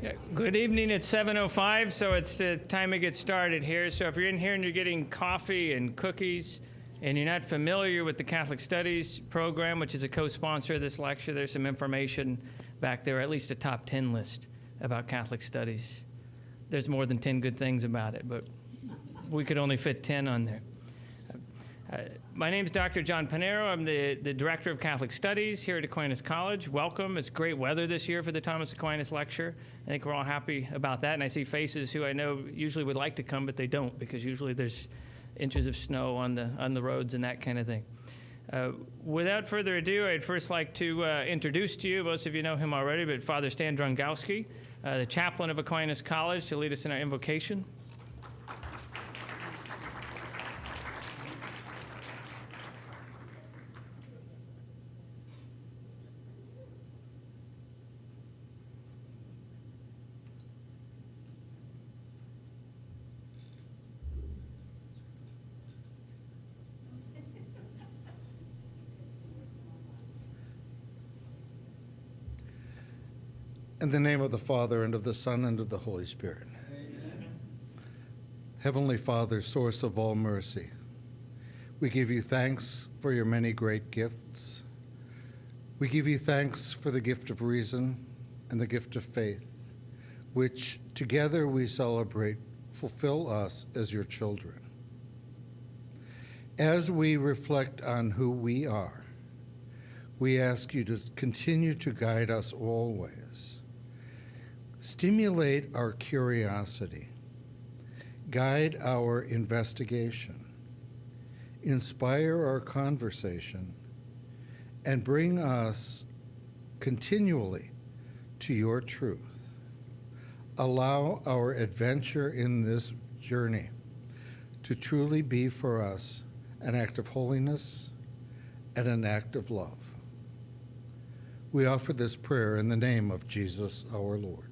Yeah, good evening. It's 7:05, so it's time to get started here. So if you're in here and you're getting coffee and cookies and you're not familiar with the Catholic Studies program, which is a co-sponsor of this lecture, there's some information back there, at least a top 10 list about Catholic Studies. There's more than 10 good things about it, but we could only fit 10 on there. My name is Dr. John Panero. I'm the Director of Catholic Studies here at Aquinas College. Welcome. It's great weather this year for the Thomas Aquinas Lecture. I think we're all happy about that, and I see faces who I know usually would like to come, but they don't, because usually there's inches of snow on the roads and that kind of thing. Without further ado, I'd first like to introduce to you, most of you know him already, but Father Stan Drongowski, the chaplain of Aquinas College, to lead us in our invocation. In the name of the Father, and of the Son, and of the Holy Spirit. Amen. Heavenly Father, source of all mercy, we give you thanks for your many great gifts. We give you thanks for the gift of reason and the gift of faith, which together we celebrate fulfill us as your children. As we reflect on who we are, we ask you to continue to guide us always. Stimulate our curiosity, guide our investigation, inspire our conversation, and bring us continually to your truth. Allow our adventure in this journey to truly be for us an act of holiness and an act of love. We offer this prayer in the name of Jesus our Lord.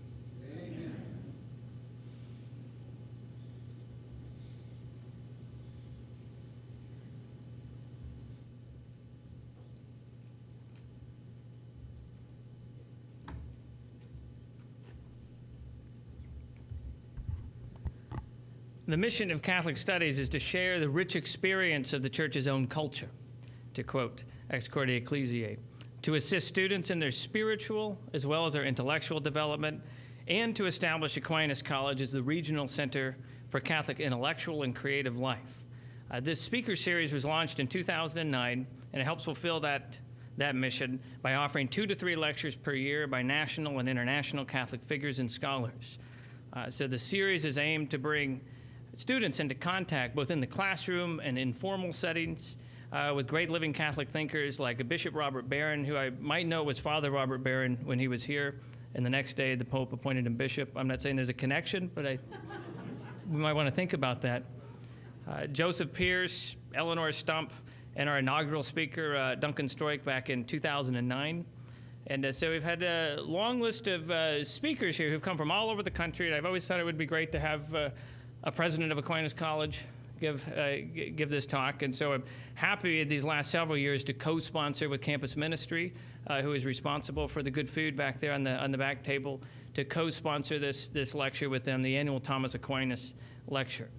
The mission of Catholic Studies is to share the rich experience of the Church's own culture, to quote Ex Corde Ecclesiae, to assist students in their spiritual as well as their intellectual development, and to establish Aquinas College as the regional center for Catholic intellectual and creative life. This speaker series was launched in 2009, and it helps fulfill that mission by offering 2 to 3 lectures per year by national and international Catholic figures and scholars. So the series is aimed to bring students into contact both in the classroom and informal settings with great living Catholic thinkers like Bishop Robert Barron, who I might know was Father Robert Barron when he was here, and the next day the Pope appointed him bishop. I'm not saying there's a connection, but we might want to think about that. Joseph Pierce, Eleanor Stump, and our inaugural speaker, Duncan Stroik, back in 2009. And so we've had a long list of speakers here who've come from all over the country, and I've always thought it would be great to have a president of Aquinas College give this talk. And so I'm happy these last several years to co-sponsor with Campus Ministry, who is responsible for the good food back there on the back table, to co-sponsor this lecture with them, the annual Thomas Aquinas Lecture.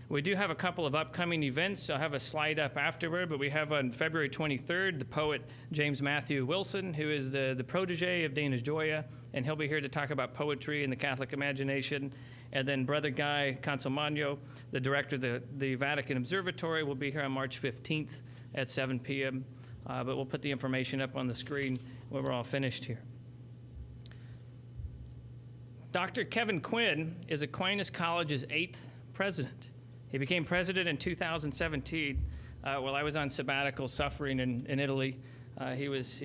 We do have a couple of upcoming events. I'll have a slide up afterward, but we have on February 23rd, the poet James Matthew Wilson, who is the protege of Dana Gioia, and he'll be here to talk about poetry and the Catholic imagination. And then Brother Guy Consolmagno, the director of the Vatican Observatory, will be here on March 15th at 7 p.m. But we'll put the information up on the screen when we're all finished here. Dr. Kevin Quinn is Aquinas College's 8th president. He became president in 2017 while I was on sabbatical suffering in Italy. He was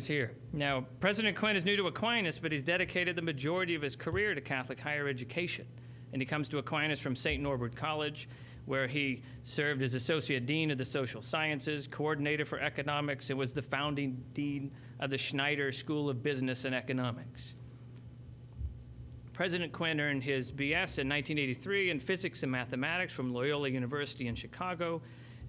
here. Now, President Quinn is new to Aquinas, but he's dedicated the majority of his career to Catholic higher education. And he comes to Aquinas from St. Norbert College, where he served as Associate Dean of the Social Sciences, Coordinator for Economics, and was the founding Dean of the Schneider School of Business and Economics. President Quinn earned his BS in 1983 in Physics and Mathematics from Loyola University in Chicago,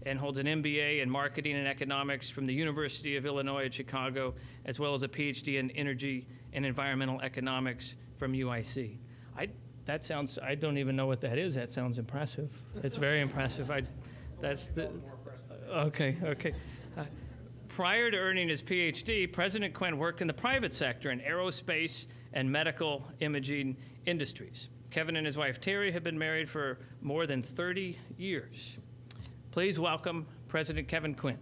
and holds an MBA in Marketing and Economics from the University of Illinois at Chicago, as well as a PhD in Energy and Environmental Economics from UIC. I don't even know what that is. That sounds impressive. It's very impressive. Okay. Prior to earning his PhD, President Quinn worked in the private sector in aerospace and medical imaging industries. Kevin and his wife Terry have been married for more than 30 years. Please welcome President Kevin Quinn.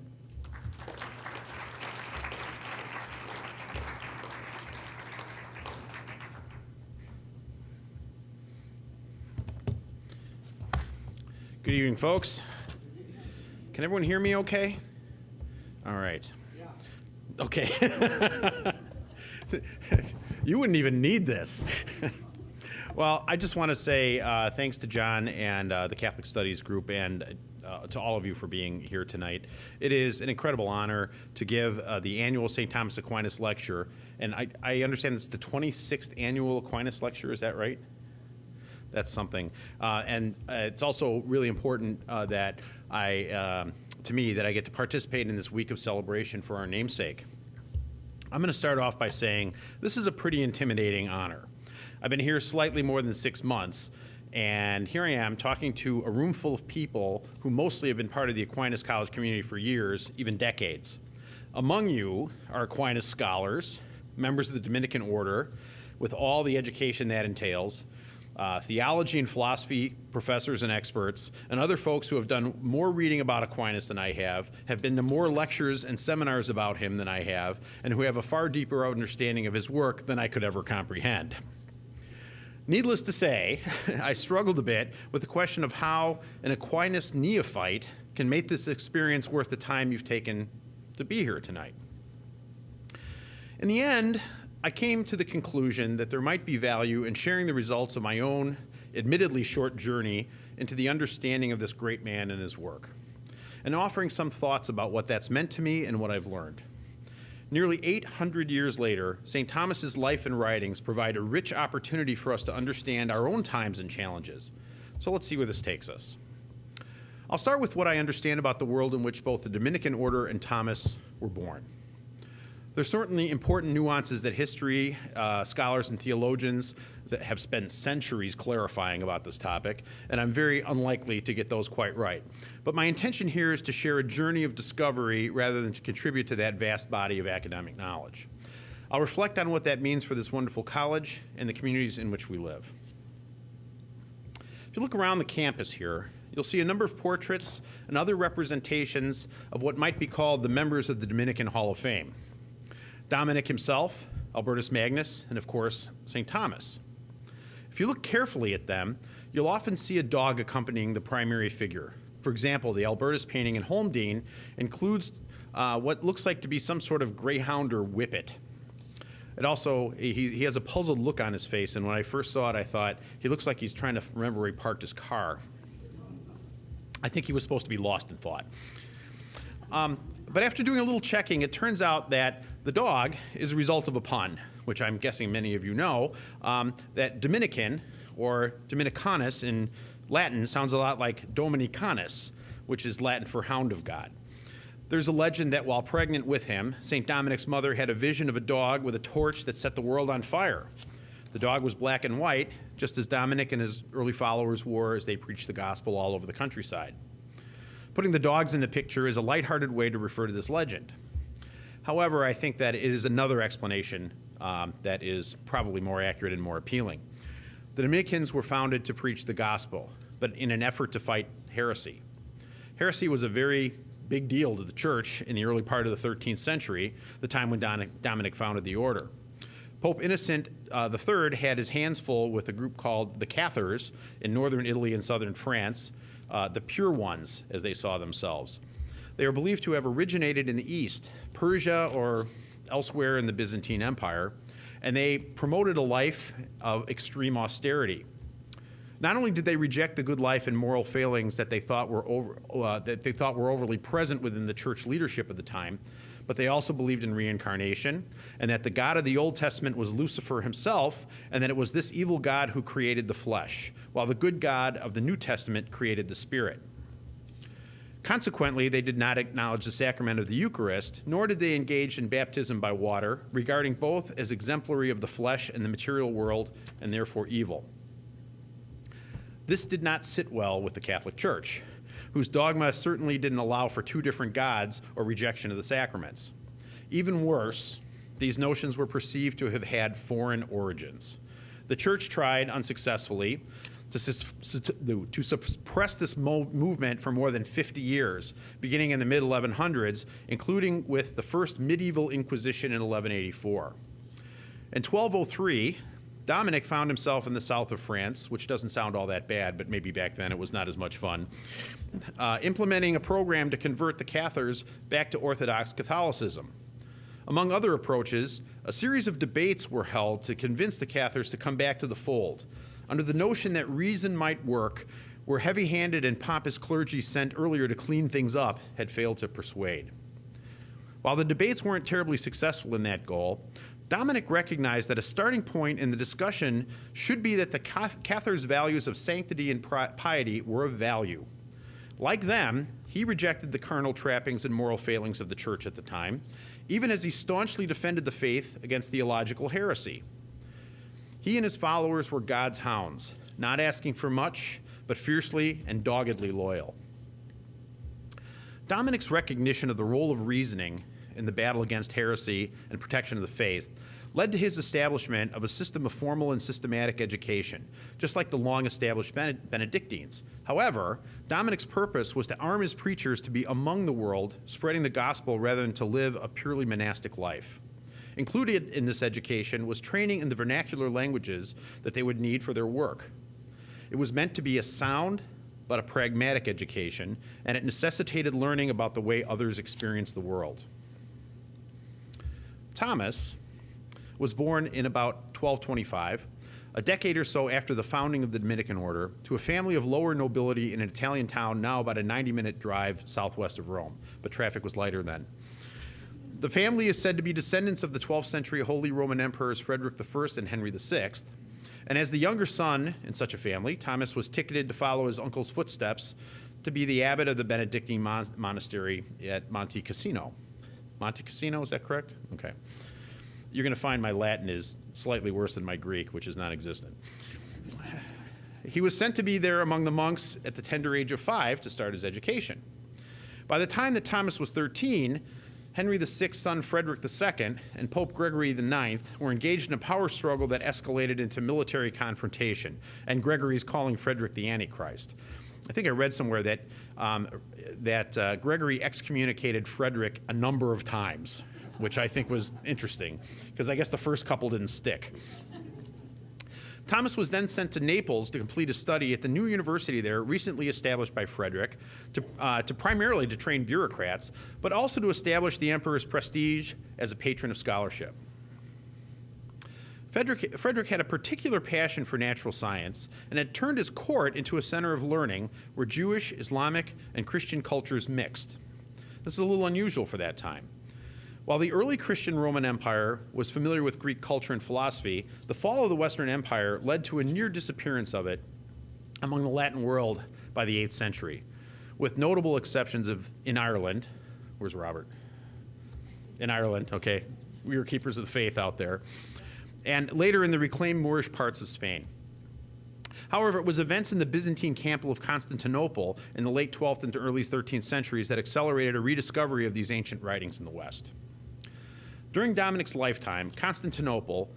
Good evening, folks. Can everyone hear me okay? All right. Yeah. Okay. You wouldn't even need this. Well, I just want to say thanks to John and the Catholic Studies group and to all of you for being here tonight. It is an incredible honor to give the annual St. Thomas Aquinas Lecture. And I understand this is the 26th annual Aquinas Lecture, is that right? That's something. And it's also really important that to me, that I get to participate in this week of celebration for our namesake. I'm going to start off by saying this is a pretty intimidating honor. I've been here slightly more than 6 months, and here I am talking to a room full of people who mostly have been part of the Aquinas College community for years, even decades. Among you are Aquinas scholars, members of the Dominican order, with all the education that entails, theology and philosophy professors and experts, and other folks who have done more reading about Aquinas than I have been to more lectures and seminars about him than I have, and who have a far deeper understanding of his work than I could ever comprehend. Needless to say, I struggled a bit with the question of how an Aquinas neophyte can make this experience worth the time you've taken to be here tonight. In the end, I came to the conclusion that there might be value in sharing the results of my own, admittedly short journey into the understanding of this great man and his work, and offering some thoughts about what that's meant to me and what I've learned. Nearly 800 years later, St. Thomas's life and writings provide a rich opportunity for us to understand our own times and challenges. So let's see where this takes us. I'll start with what I understand about the world in which both the Dominican order and Thomas were born. There's certainly important nuances that history, scholars and theologians that have spent centuries clarifying about this topic, and I'm very unlikely to get those quite right. But my intention here is to share a journey of discovery rather than to contribute to that vast body of academic knowledge. I'll reflect on what that means for this wonderful college and the communities in which we live. If you look around the campus here, you'll see a number of portraits and other representations of what might be called the members of the Dominican Hall of Fame. Dominic himself, Albertus Magnus, and of course, St. Thomas. If you look carefully at them, you'll often see a dog accompanying the primary figure. For example, the Albertus painting in Holmdene includes what looks like to be some sort of greyhound or whippet. It also, he has a puzzled look on his face, and when I first saw it, I thought, he looks like he's trying to remember where he parked his car. I think he was supposed to be lost in thought. But after doing a little checking, it turns out that the dog is a result of a pun, which I'm guessing many of you know, that Dominican, or Dominicanus in Latin, sounds a lot like Dominicanus, which is Latin for hound of God. There's a legend that while pregnant with him, St. Dominic's mother had a vision of a dog with a torch that set the world on fire. The dog was black and white, just as Dominic and his early followers wore as they preached the gospel all over the countryside. Putting the dogs in the picture is a lighthearted way to refer to this legend. However, I think that it is another explanation that is probably more accurate and more appealing. The Dominicans were founded to preach the gospel, but in an effort to fight heresy. Heresy was a very big deal to the church in the early part of the 13th century, the time when Dominic founded the order. Pope Innocent III had his hands full with a group called the Cathars in northern Italy and southern France, the pure ones, as they saw themselves. They are believed to have originated in the East, Persia or elsewhere in the Byzantine Empire, and they promoted a life of extreme austerity. Not only did they reject the good life and moral failings that they thought were overly present within the church leadership at the time, but they also believed in reincarnation, and that the God of the Old Testament was Lucifer himself, and that it was this evil God who created the flesh, while the good God of the New Testament created the spirit. Consequently, they did not acknowledge the sacrament of the Eucharist, nor did they engage in baptism by water, regarding both as exemplary of the flesh and the material world, and therefore evil. This did not sit well with the Catholic Church, whose dogma certainly didn't allow for two different gods or rejection of the sacraments. Even worse, these notions were perceived to have had foreign origins. The Church tried unsuccessfully to suppress this movement for more than 50 years, beginning in the mid-1100s, including with the first medieval Inquisition in 1184. In 1203, Dominic found himself in the south of France, which doesn't sound all that bad, but maybe back then it was not as much fun, implementing a program to convert the Cathars back to Orthodox Catholicism. Among other approaches, a series of debates were held to convince the Cathars to come back to the fold, under the notion that reason might work, where heavy-handed and pompous clergy sent earlier to clean things up had failed to persuade. While the debates weren't terribly successful in that goal, Dominic recognized that a starting point in the discussion should be that the Cathars' values of sanctity and piety were of value. Like them, he rejected the carnal trappings and moral failings of the Church at the time, even as he staunchly defended the faith against theological heresy. He and his followers were God's hounds, not asking for much, but fiercely and doggedly loyal. Dominic's recognition of the role of reasoning in the battle against heresy and protection of the faith led to his establishment of a system of formal and systematic education, just like the long-established Benedictines. However, Dominic's purpose was to arm his preachers to be among the world, spreading the gospel rather than to live a purely monastic life. Included in this education was training in the vernacular languages that they would need for their work. It was meant to be a sound but a pragmatic education, and it necessitated learning about the way others experience the world. Thomas was born in about 1225, a decade or so after the founding of the Dominican order, to a family of lower nobility in an Italian town now about a 90-minute drive southwest of Rome, but traffic was lighter then. The family is said to be descendants of the 12th century Holy Roman Emperors Frederick I and Henry VI, and as the younger son in such a family, Thomas was ticketed to follow his uncle's footsteps to be the abbot of the Benedictine monastery at Monte Cassino. Monte Cassino, is that correct? Okay. You're going to find my Latin is slightly worse than my Greek, which is non-existent. He was sent to be there among the monks at the tender age of 5 to start his education. By the time that Thomas was 13, Henry VI's son Frederick II and Pope Gregory IX were engaged in a power struggle that escalated into military confrontation, and Gregory's calling Frederick the Antichrist. I think I read somewhere that Gregory excommunicated Frederick a number of times, which I think was interesting, because I guess the first couple didn't stick. Thomas was then sent to Naples to complete a study at the new university there, recently established by Frederick, to primarily to train bureaucrats, but also to establish the emperor's prestige as a patron of scholarship. Frederick had a particular passion for natural science and had turned his court into a center of learning where Jewish, Islamic, and Christian cultures mixed. This is a little unusual for that time. While the early Christian Roman Empire was familiar with Greek culture and philosophy, the fall of the Western Empire led to a near disappearance of it among the Latin world by the 8th century, with notable exceptions in Ireland. Where's Robert? In Ireland, okay. We were keepers of the faith out there. And later in the reclaimed Moorish parts of Spain. However, it was events in the Byzantine capital of Constantinople in the late 12th and early 13th centuries that accelerated a rediscovery of these ancient writings in the West. During Dominic's lifetime, Constantinople,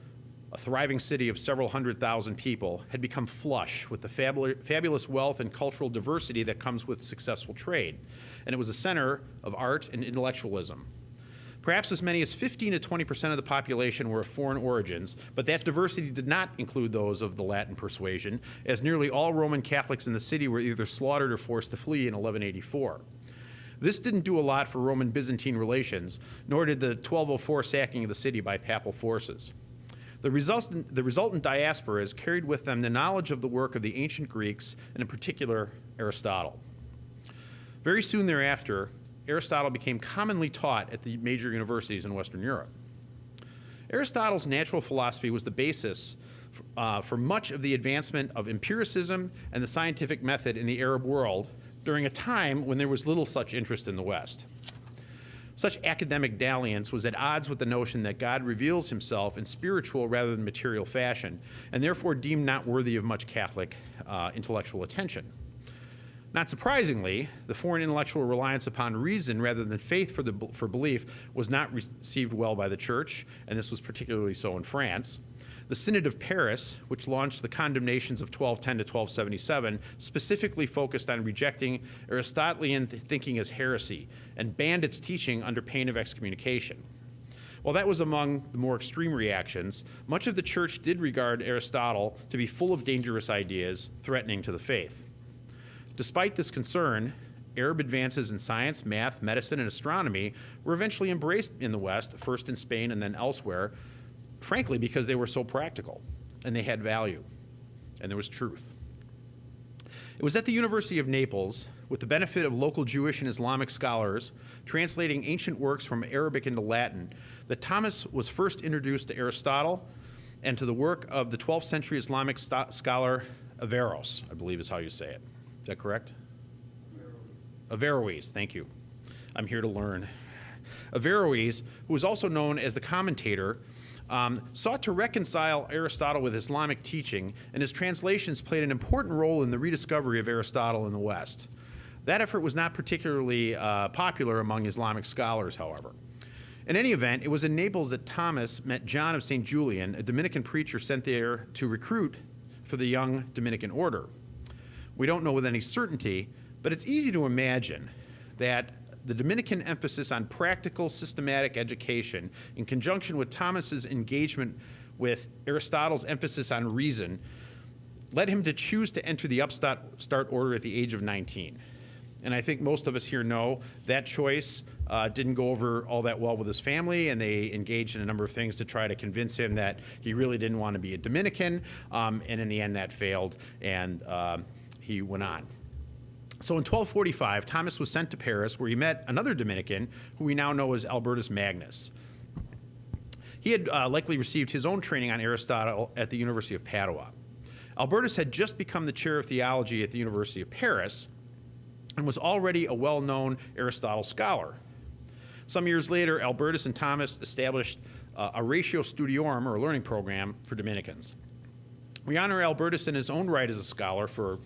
a thriving city of several 100,000 people, had become flush with the fabulous wealth and cultural diversity that comes with successful trade, and it was a center of art and intellectualism. Perhaps as many as 15 to 20% of the population were of foreign origins, but that diversity did not include those of the Latin persuasion, as nearly all Roman Catholics in the city were either slaughtered or forced to flee in 1184. This didn't do a lot for Roman-Byzantine relations, nor did the 1204 sacking of the city by papal forces. The resultant diasporas carried with them the knowledge of the work of the ancient Greeks, and in particular, Aristotle. Very soon thereafter, Aristotle became commonly taught at the major universities in Western Europe. Aristotle's natural philosophy was the basis for much of the advancement of empiricism and the scientific method in the Arab world, during a time when there was little such interest in the West. Such academic dalliance was at odds with the notion that God reveals himself in spiritual rather than material fashion, and therefore deemed not worthy of much Catholic intellectual attention. Not surprisingly, the foreign intellectual reliance upon reason rather than faith for belief was not received well by the Church, and this was particularly so in France. The Synod of Paris, which launched the condemnations of 1210 to 1277, specifically focused on rejecting Aristotelian thinking as heresy and banned its teaching under pain of excommunication. While that was among the more extreme reactions, much of the Church did regard Aristotle to be full of dangerous ideas threatening to the faith. Despite this concern, Arab advances in science, math, medicine, and astronomy were eventually embraced in the West, first in Spain and then elsewhere, frankly because they were so practical and they had value and there was truth. It was at the University of Naples, with the benefit of local Jewish and Islamic scholars translating ancient works from Arabic into Latin, that Thomas was first introduced to Aristotle and to the work of the 12th century Islamic scholar Averroes, I believe is how you say it. Is that correct? Averroes, thank you. I'm here to learn. Averroes, who was also known as the commentator, sought to reconcile Aristotle with Islamic teaching, and his translations played an important role in the rediscovery of Aristotle in the West. That effort was not particularly popular among Islamic scholars, however. In any event, it was in Naples that Thomas met John of St. Julian, a Dominican preacher sent there to recruit for the young Dominican order. We don't know with any certainty, but it's easy to imagine that the Dominican emphasis on practical, systematic education, in conjunction with Thomas's engagement with Aristotle's emphasis on reason, led him to choose to enter the upstart order at the age of 19. And I think most of us here know that choice didn't go over all that well with his family, and they engaged in a number of things to try to convince him that he really didn't want to be a Dominican, and in the end that failed, and he went on. So in 1245, Thomas was sent to Paris, where he met another Dominican, who we now know as Albertus Magnus. He had likely received his own training on Aristotle at the University of Padua. Albertus had just become the chair of theology at the University of Paris and was already a well-known Aristotle scholar. Some years later, Albertus and Thomas established a Ratio Studiorum, or a learning program, for Dominicans. We honor Albertus in his own right as a scholar for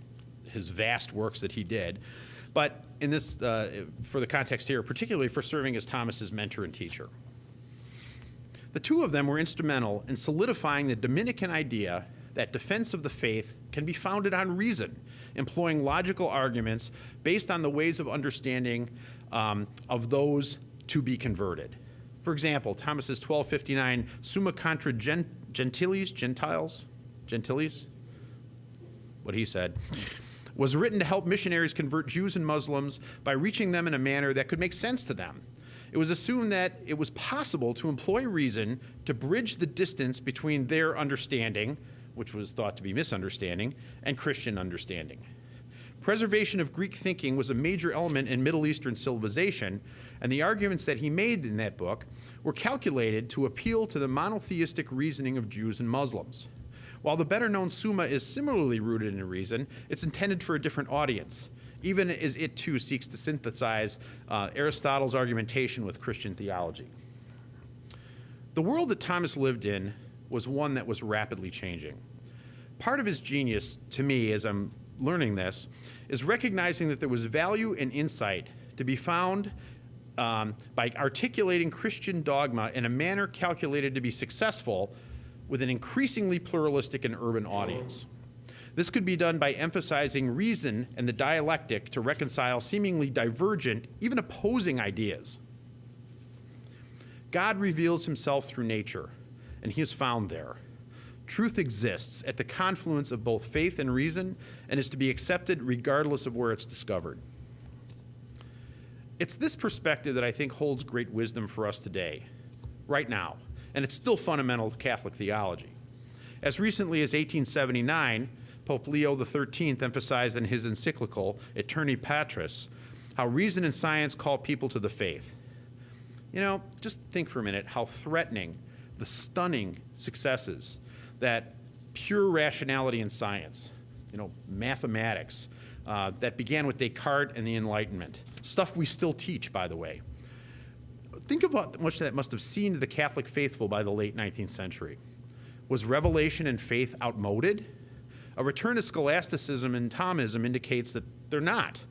his vast works that he did, but in this, for the context here, particularly for serving as Thomas's mentor and teacher. The two of them were instrumental in solidifying the Dominican idea that defense of the faith can be founded on reason, employing logical arguments based on the ways of understanding of those to be converted. For example, Thomas's 1259 Summa contra Gentiles, what he said, was written to help missionaries convert Jews and Muslims by reaching them in a manner that could make sense to them. It was assumed that it was possible to employ reason to bridge the distance between their understanding, which was thought to be misunderstanding, and Christian understanding. Preservation of Greek thinking was a major element in Middle Eastern civilization, and the arguments that he made in that book were calculated to appeal to the monotheistic reasoning of Jews and Muslims. While the better-known Summa is similarly rooted in reason, it's intended for a different audience, even as it too seeks to synthesize Aristotle's argumentation with Christian theology. The world that Thomas lived in was one that was rapidly changing. Part of his genius, to me, as I'm learning this, is recognizing that there was value and insight to be found by articulating Christian dogma in a manner calculated to be successful with an increasingly pluralistic and urban audience. This could be done by emphasizing reason and the dialectic to reconcile seemingly divergent, even opposing ideas. God reveals himself through nature, and he is found there. Truth exists at the confluence of both faith and reason and is to be accepted regardless of where it's discovered. It's this perspective that I think holds great wisdom for us today, right now, and it's still fundamental to Catholic theology. As recently as 1879, Pope Leo XIII emphasized in his encyclical, Aeterni Patris, how reason and science call people to the faith. You know, just think for a minute how threatening the stunning successes that pure rationality in science, mathematics, that began with Descartes and the Enlightenment. Stuff we still teach, by the way. Think about how much that must have seemed to the Catholic faithful by the late 19th century. Was revelation and faith outmoded? A return to scholasticism and Thomism indicates that they're not.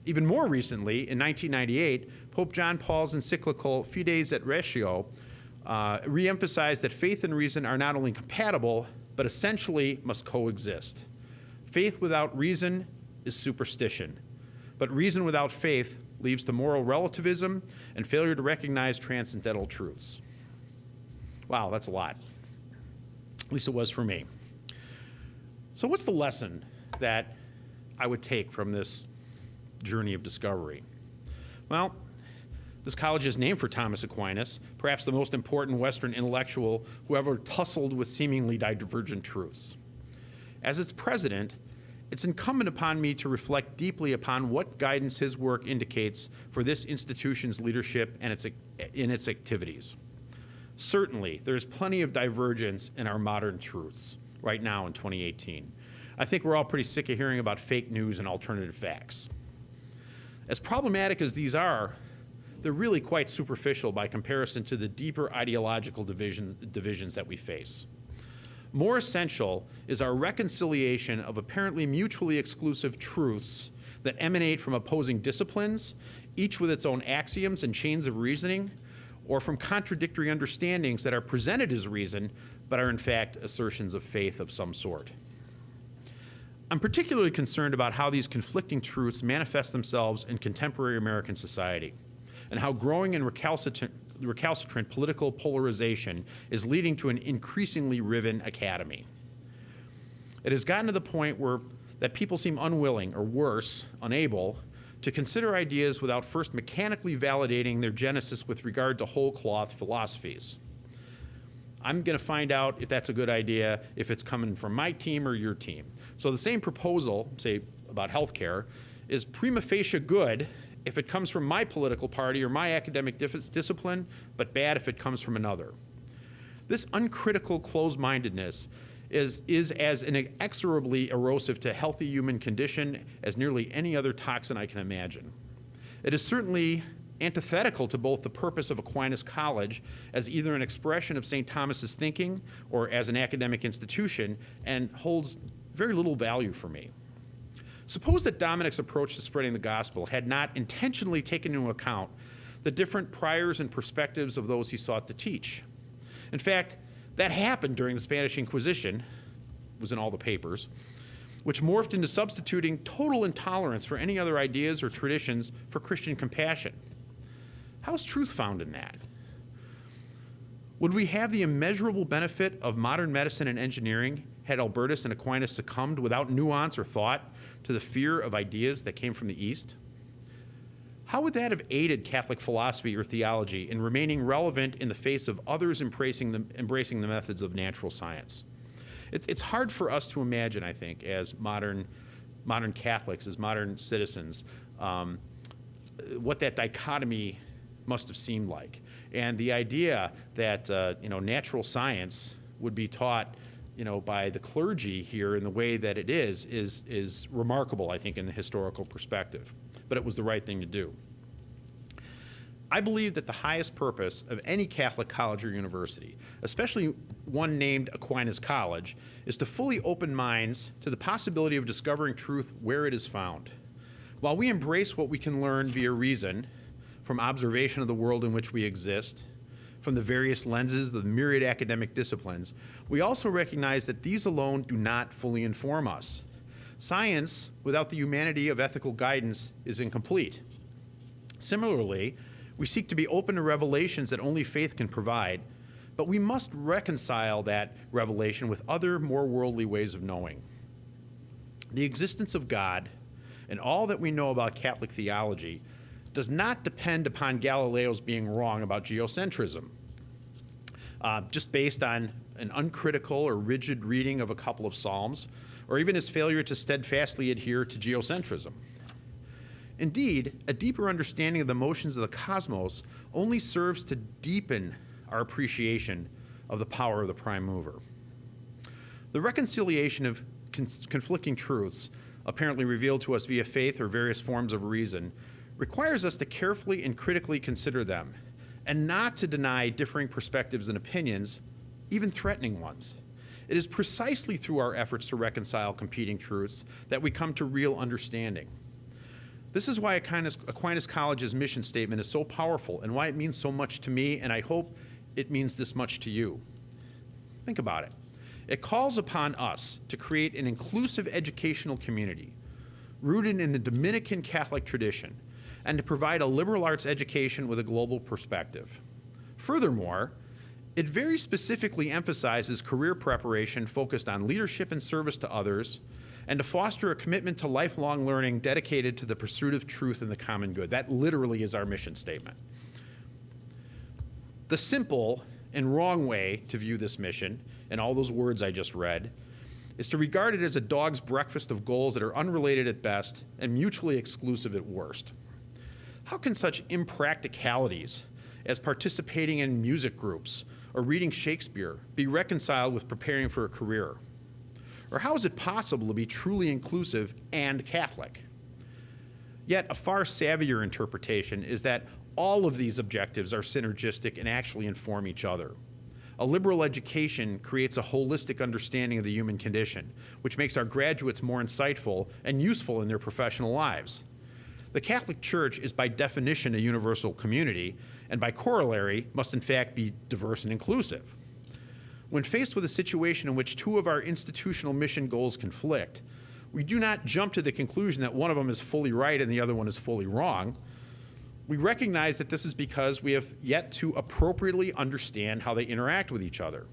Even more recently, in 1998, Pope John Paul's encyclical Fides et Ratio re-emphasized that faith and reason are not only compatible, but essentially must coexist. Faith without reason is superstition, but reason without faith leads to moral relativism and failure to recognize transcendental truths. Wow, that's a lot. At least it was for me. So what's the lesson that I would take from this journey of discovery? Well, this college is named for Thomas Aquinas, perhaps the most important Western intellectual who ever tussled with seemingly divergent truths. As its president, it's incumbent upon me to reflect deeply upon what guidance his work indicates for this institution's leadership and in its activities. Certainly, there's plenty of divergence in our modern truths right now in 2018. I think we're all pretty sick of hearing about fake news and alternative facts. As problematic as these are, they're really quite superficial by comparison to the deeper ideological divisions that we face. More essential is our reconciliation of apparently mutually exclusive truths that emanate from opposing disciplines, each with its own axioms and chains of reasoning, or from contradictory understandings that are presented as reason, but are in fact assertions of faith of some sort. I'm particularly concerned about how these conflicting truths manifest themselves in contemporary American society, and how growing and recalcitrant political polarization is leading to an increasingly riven academy. It has gotten to the point that people seem unwilling, or worse, unable, to consider ideas without first mechanically validating their genesis with regard to whole cloth philosophies. I'm going to find out if that's a good idea, if it's coming from my team or your team. So the same proposal, say about healthcare, is prima facie good if it comes from my political party or my academic discipline, but bad if it comes from another. This uncritical closed-mindedness is as inexorably erosive to healthy human condition as nearly any other toxin I can imagine. It is certainly antithetical to both the purpose of Aquinas College as either an expression of St. Thomas's thinking or as an academic institution, and holds very little value for me. Suppose that Dominic's approach to spreading the gospel had not intentionally taken into account the different priors and perspectives of those he sought to teach. In fact, that happened during the Spanish Inquisition, it was in all the papers, which morphed into substituting total intolerance for any other ideas or traditions for Christian compassion. How is truth found in that? Would we have the immeasurable benefit of modern medicine and engineering had Albertus and Aquinas succumbed without nuance or thought to the fear of ideas that came from the East? How would that have aided Catholic philosophy or theology in remaining relevant in the face of others embracing the methods of natural science? It's hard for us to imagine, I think, as modern Catholics, as modern citizens, what that dichotomy must have seemed like. And the idea that natural science would be taught by the clergy here in the way that it is remarkable, I think, in the historical perspective. But it was the right thing to do. I believe that the highest purpose of any Catholic college or university, especially one named Aquinas College, is to fully open minds to the possibility of discovering truth where it is found. While we embrace what we can learn via reason, from observation of the world in which we exist, from the various lenses of the myriad academic disciplines, we also recognize that these alone do not fully inform us. Science, without the humanity of ethical guidance, is incomplete. Similarly, we seek to be open to revelations that only faith can provide, but we must reconcile that revelation with other, more worldly ways of knowing. The existence of God and all that we know about Catholic theology does not depend upon Galileo's being wrong about geocentrism, just based on an uncritical or rigid reading of a couple of Psalms, or even his failure to steadfastly adhere to geocentrism. Indeed, a deeper understanding of the motions of the cosmos only serves to deepen our appreciation of the power of the prime mover. The reconciliation of conflicting truths apparently revealed to us via faith or various forms of reason, requires us to carefully and critically consider them, and not to deny differing perspectives and opinions, even threatening ones. It is precisely through our efforts to reconcile competing truths that we come to real understanding. This is why Aquinas College's mission statement is so powerful and why it means so much to me, and I hope it means this much to you. Think about it. It calls upon us to create an inclusive educational community rooted in the Dominican Catholic tradition and to provide a liberal arts education with a global perspective. Furthermore, it very specifically emphasizes career preparation focused on leadership and service to others, and to foster a commitment to lifelong learning dedicated to the pursuit of truth and the common good. That literally is our mission statement. The simple and wrong way to view this mission, and all those words I just read, is to regard it as a dog's breakfast of goals that are unrelated at best and mutually exclusive at worst. How can such impracticalities as participating in music groups or reading Shakespeare be reconciled with preparing for a career? Or how is it possible to be truly inclusive and Catholic? Yet a far savvier interpretation is that all of these objectives are synergistic and actually inform each other. A liberal education creates a holistic understanding of the human condition, which makes our graduates more insightful and useful in their professional lives. The Catholic Church is by definition a universal community, and by corollary must in fact be diverse and inclusive. When faced with a situation in which two of our institutional mission goals conflict, we do not jump to the conclusion that one of them is fully right and the other one is fully wrong. We recognize that this is because we have yet to appropriately understand how they interact with each other.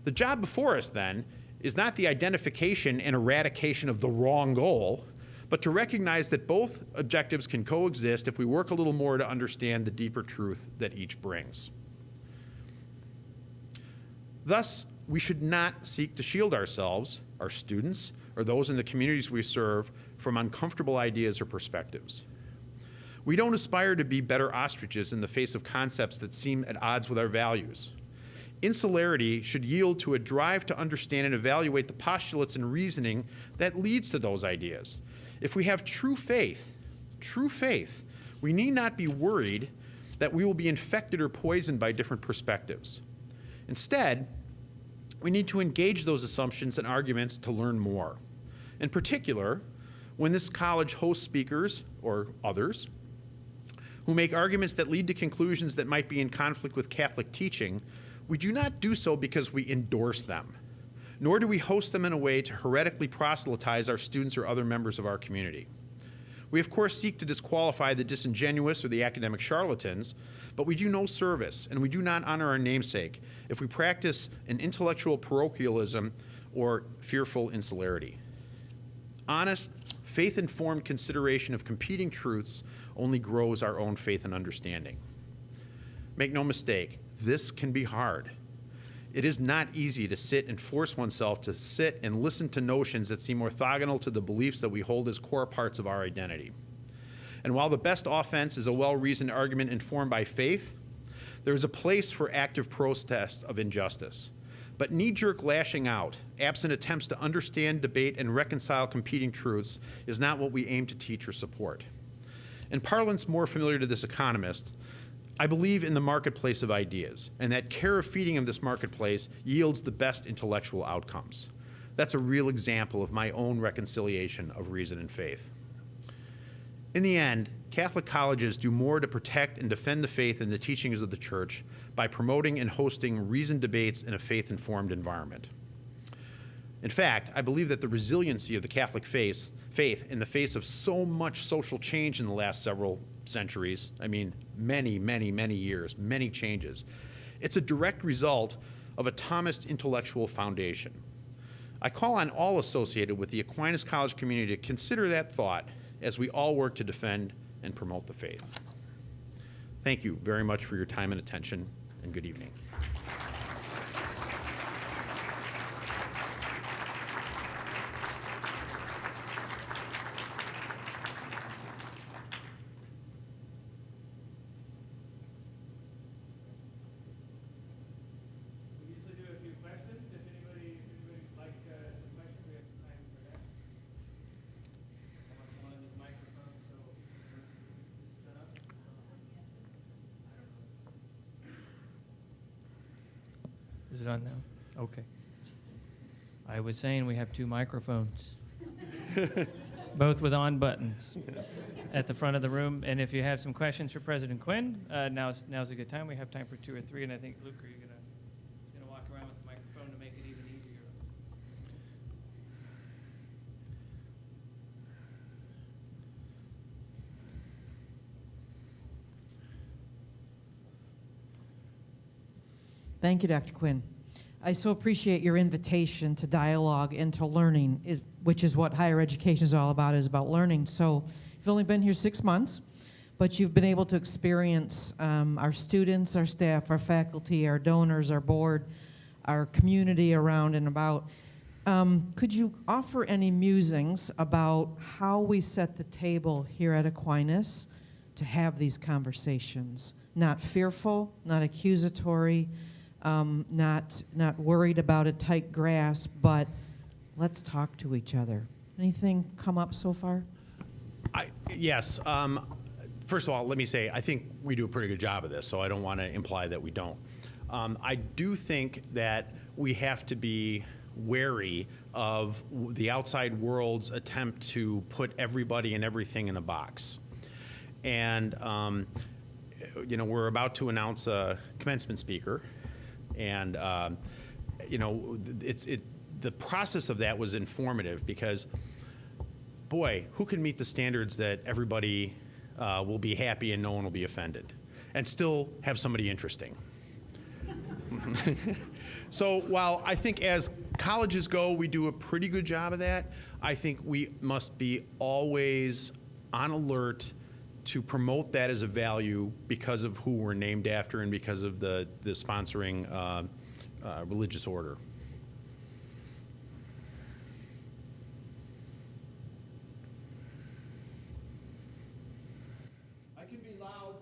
The job before us, then, is not the identification and eradication of the wrong goal, but to recognize that both objectives can coexist if we work a little more to understand the deeper truth that each brings. Thus, we should not seek to shield ourselves, our students, or those in the communities we serve from uncomfortable ideas or perspectives. We don't aspire to be better ostriches in the face of concepts that seem at odds with our values. Insularity should yield to a drive to understand and evaluate the postulates and reasoning that leads to those ideas. If we have true faith, we need not be worried that we will be infected or poisoned by different perspectives. Instead, we need to engage those assumptions and arguments to learn more. In particular, when this college hosts speakers, or others, who make arguments that lead to conclusions that might be in conflict with Catholic teaching, we do not do so because we endorse them, nor do we host them in a way to heretically proselytize our students or other members of our community. We, of course, seek to disqualify the disingenuous or the academic charlatans, but we do no service, and we do not honor our namesake if we practice an intellectual parochialism or fearful insularity. Honest, faith-informed consideration of competing truths only grows our own faith and understanding. Make no mistake, this can be hard. It is not easy to sit and force oneself to sit and listen to notions that seem orthogonal to the beliefs that we hold as core parts of our identity. And while the best offense is a well-reasoned argument informed by faith, there is a place for active protest of injustice. But knee-jerk lashing out, absent attempts to understand, debate, and reconcile competing truths, is not what we aim to teach or support. In parlance more familiar to this economist, I believe in the marketplace of ideas, and that care of feeding of this marketplace yields the best intellectual outcomes. That's a real example of my own reconciliation of reason and faith. In the end, Catholic colleges do more to protect and defend the faith and the teachings of the Church by promoting and hosting reasoned debates in a faith-informed environment. In fact, I believe that the resiliency of the Catholic faith in the face of so much social change in the last several centuries, I mean, many years, many changes, it's a direct result of a Thomist intellectual foundation. I call on all associated with the Aquinas College community to consider that thought as we all work to defend and promote the faith. Thank you very much for your time and attention, and good evening. We usually do a few questions. If anybody would like some questions, we have some time for that. Is it on now? Okay. I was saying we have 2 microphones, both with on buttons at the front of the room. And if you have some questions for President Quinn, now's a good time. We have time for 2 or 3. And I think, Luke, are you going to walk around with the microphone to make it even easier? Thank you, Dr. Quinn. I so appreciate your invitation to dialogue and to learning, which is what higher education is all about, is about learning. So you've only been here 6 months, but you've been able to experience our students, our staff, our faculty, our donors, our board, our community around and about. Could you offer any musings about how we set the table here at Aquinas to have these conversations? Not fearful, not accusatory, not worried about a tight grasp, but let's talk to each other. Anything come up so far? Yes. First of all, let me say, I think we do a pretty good job of this, so I don't want to imply that we don't. I do think that we have to be wary of the outside world's attempt to put everybody and everything in a box. And, we're about to announce a commencement speaker. And, the process of that was informative because, boy, who can meet the standards that everybody will be happy and no one will be offended and still have somebody interesting? So while I think as colleges go, we do a pretty good job of that, I think we must be always on alert to promote that as a value because of who we're named after and because of the sponsoring religious order. I can be loud.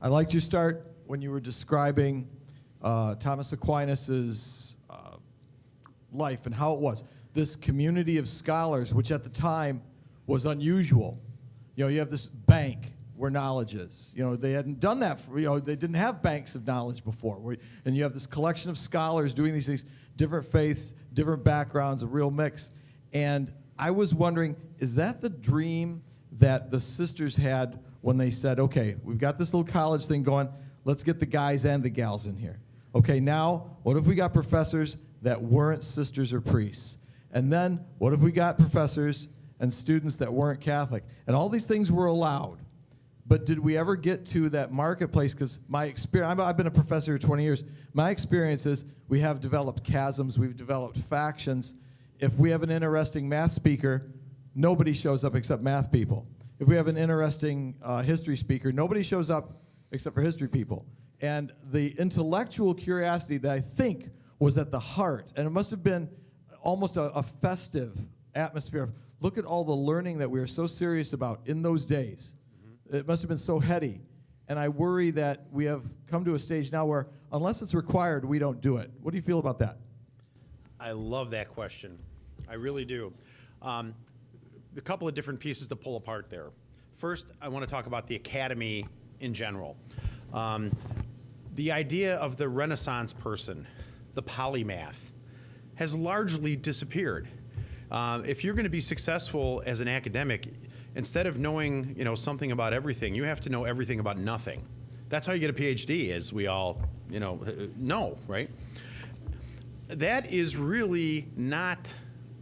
I liked your start when you were describing Thomas Aquinas's life and how it was. This community of scholars, which at the time was unusual. You have this bank where knowledge is. They hadn't done that. They didn't have banks of knowledge before. And you have this collection of scholars doing these things, different faiths, different backgrounds, a real mix. And I was wondering, is that the dream that the sisters had when they said, okay, we've got this little college thing going, let's get the guys and the gals in here. Okay, now, what if we got professors that weren't sisters or priests? And then, what if we got professors and students that weren't Catholic? And all these things were allowed. But did we ever get to that marketplace? Because my experience, I've been a professor for 20 years. My experience is we have developed chasms, we've developed factions. If we have an interesting math speaker, nobody shows up except math people. If we have an interesting history speaker, nobody shows up except for history people. And the intellectual curiosity that I think was at the heart, and it must have been almost a festive atmosphere of, look at all the learning that we were so serious about in those days. It must have been so heady. And I worry that we have come to a stage now where, unless it's required, we don't do it. What do you feel about that? I love that question. I really do. A couple of different pieces to pull apart there. First, I want to talk about the academy in general. The idea of the Renaissance person, the polymath, has largely disappeared. If you're going to be successful as an academic, instead of knowing something about everything, you have to know everything about nothing. That's how you get a PhD, as we all know, right? That is really not